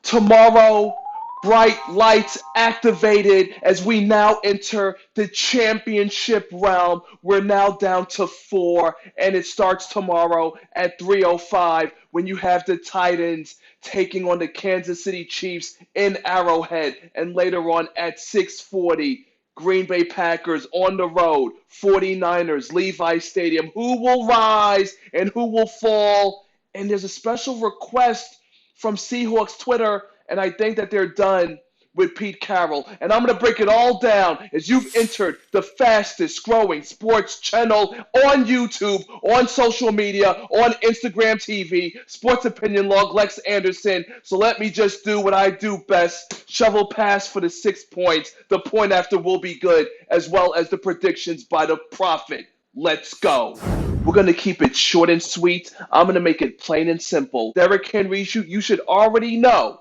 Tomorrow, bright lights activated as we now enter the championship realm. We're now down to 4, and it starts tomorrow at 3:05 when you have the Titans taking on the Kansas City Chiefs in Arrowhead, and later on at 6:40. Green Bay Packers on the road, 49ers, Levi Stadium. Who will rise and who will fall? And there's a special request from Seahawks Twitter, and I think that they're done with Pete Carroll. And I'm going to break it all down as you've entered the fastest growing sports channel on YouTube, on social media, on Instagram TV, Sports Opinion Log, Lex Anderson. So let me just do what I do best, shovel pass for the 6 points. The point after will be good, as well as the predictions by the Prophet. Let's go. We're going to keep it short and sweet. I'm going to make it plain and simple. Derrick Henry, you should already know.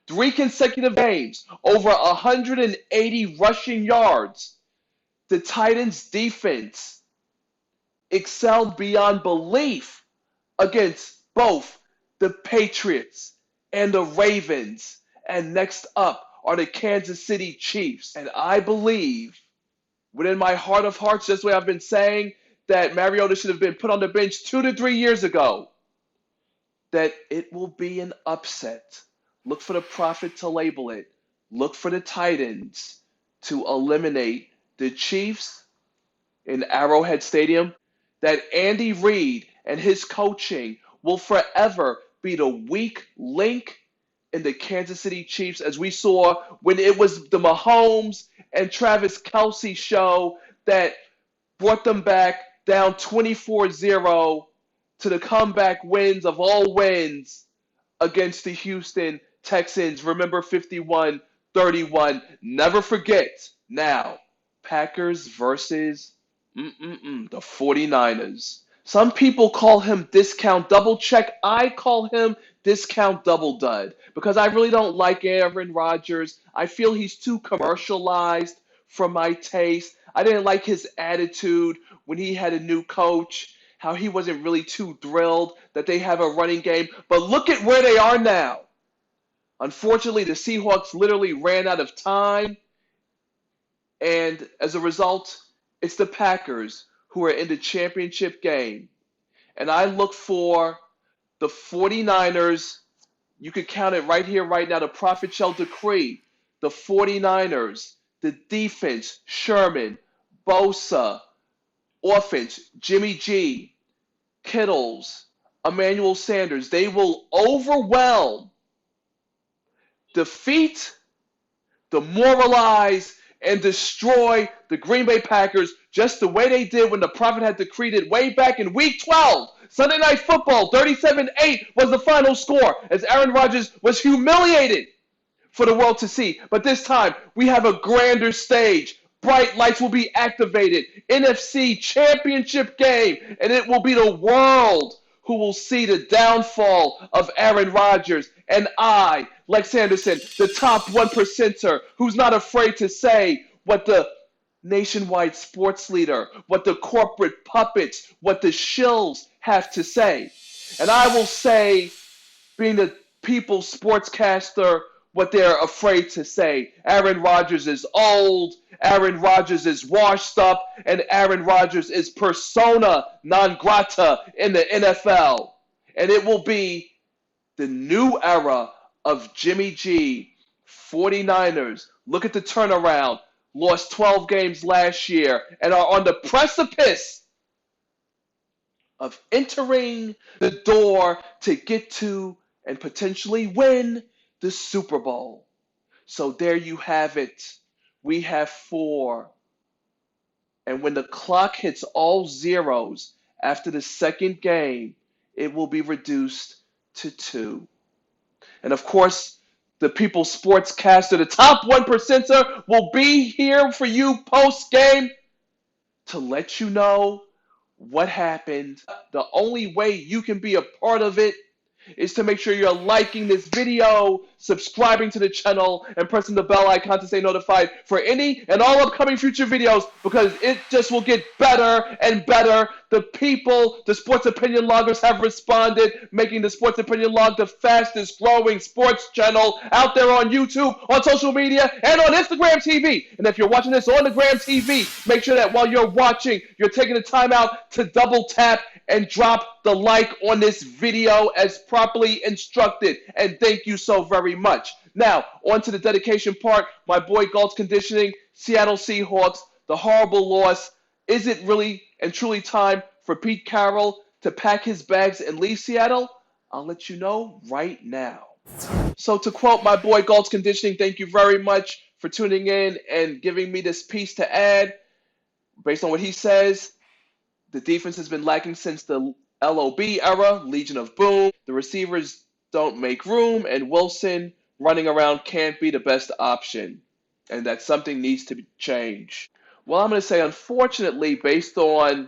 3 consecutive games, over 180 rushing yards. The Titans' defense excelled beyond belief against both the Patriots and the Ravens. And next up are the Kansas City Chiefs. And I believe, within my heart of hearts, just the way I've been saying, that Mariota should have been put on the bench 2 to 3 years ago, that it will be an upset. Look for the Prophet to label it. Look for the Titans to eliminate the Chiefs in Arrowhead Stadium. That Andy Reid and his coaching will forever be the weak link in the Kansas City Chiefs, as we saw when it was the Mahomes and Travis Kelce show that brought them back down 24-0 to the comeback wins of all wins against the Houston Texans. Remember, 51-31. Never forget. Now, Packers versus the 49ers. Some people call him discount double check. I call him discount double dud because I really don't like Aaron Rodgers. I feel he's too commercialized for my taste. I didn't like his attitude when he had a new coach, how he wasn't really too thrilled that they have a running game. But look at where they are now. Unfortunately, the Seahawks literally ran out of time. And as a result, it's the Packers who are in the championship game. And I look for the 49ers. You could count it right here, right now. The Prophet shall decree. The 49ers, the defense, Sherman, Bosa, offense, Jimmy G, Kittles, Emmanuel Sanders. They will overwhelm, defeat, demoralize, and destroy the Green Bay Packers just the way they did when the Prophet had decreed it way back in Week 12. Sunday Night Football, 37-8 was the final score as Aaron Rodgers was humiliated for the world to see. But this time, we have a grander stage. Bright lights will be activated. NFC Championship game, and it will be the world who will see the downfall of Aaron Rodgers. And I, Lex Anderson, the top 1%er, who's not afraid to say what the nationwide sports leader, what the corporate puppets, what the shills have to say. And I will say, being the People Sportscaster, what they're afraid to say. Aaron Rodgers is old, Aaron Rodgers is washed up, and Aaron Rodgers is persona non grata in the NFL. And it will be the new era of Jimmy G. 49ers. Look at the turnaround. Lost 12 games last year and are on the precipice of entering the door to get to and potentially win the Super Bowl. So there you have it. We have 4. And when the clock hits all zeros after the second game, it will be reduced to 2. And of course, the People Sportscaster, the top 1%er, will be here for you post-game to let you know what happened. The only way you can be a part of it is to make sure you're liking this video, subscribing to the channel, and pressing the bell icon to stay notified for any and all upcoming future videos, because it just will get better and better The people, the sports opinion loggers have responded, making the Sports Opinion Log the fastest growing sports channel out there on YouTube, on social media, and on Instagram TV. And if you're watching this on the Gram TV, make sure that while you're watching, you're taking the time out to double tap and drop the like on this video as properly instructed. And thank you so very much. Now, on to the dedication part. My boy Galts Conditioning, Seattle Seahawks, the horrible loss. Is it really and truly time for Pete Carroll to pack his bags and leave Seattle? I'll let you know right now. So to quote my boy Galts Conditioning, thank you very much for tuning in and giving me this piece to add. Based on what he says, the defense has been lacking since the LOB era, Legion of Boom. The receivers don't make room, and Wilson running around can't be the best option, and that something needs to change. Well, I'm going to say, unfortunately, based on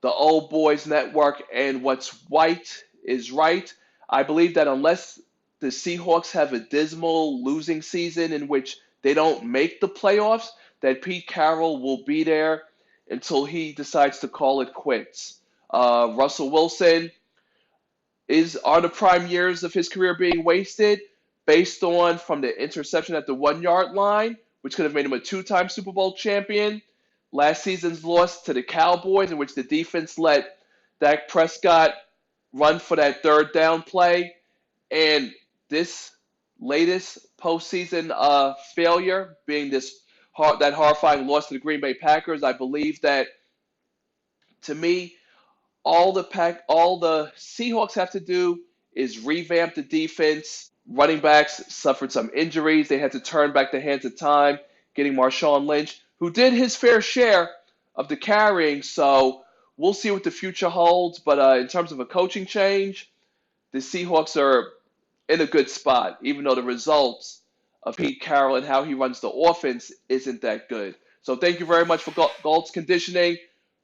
the Old Boys Network and what's white is right, I believe that unless the Seahawks have a dismal losing season in which they don't make the playoffs, that Pete Carroll will be there until he decides to call it quits. Russell Wilson are the prime years of his career being wasted based on from the interception at the 1 yard line, which could have made him a two-time Super Bowl champion. Last season's loss to the Cowboys, in which the defense let Dak Prescott run for that third down play. And this latest postseason failure being that horrifying loss to the Green Bay Packers. I believe that, to me, all the Seahawks have to do is revamp the defense. Running backs suffered some injuries. They had to turn back the hands of time, getting Marshawn Lynch, who did his fair share of the carrying. So we'll see what the future holds. But in terms of a coaching change, the Seahawks are in a good spot, even though the results of Pete Carroll and how he runs the offense isn't that good. So thank you very much for Galts Conditioning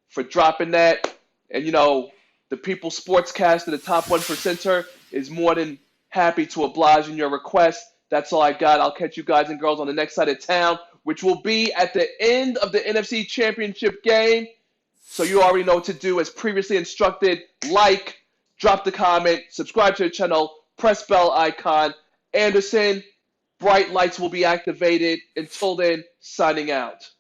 for dropping that. And, the People Sportscaster, the top 1%er, is more than happy to oblige in your request. That's all I got. I'll catch you guys and girls on the next side of town, which will be at the end of the NFC Championship game. So you already know what to do as previously instructed. Like, drop the comment, subscribe to the channel, press bell icon. Anderson, bright lights will be activated. Until then, signing out.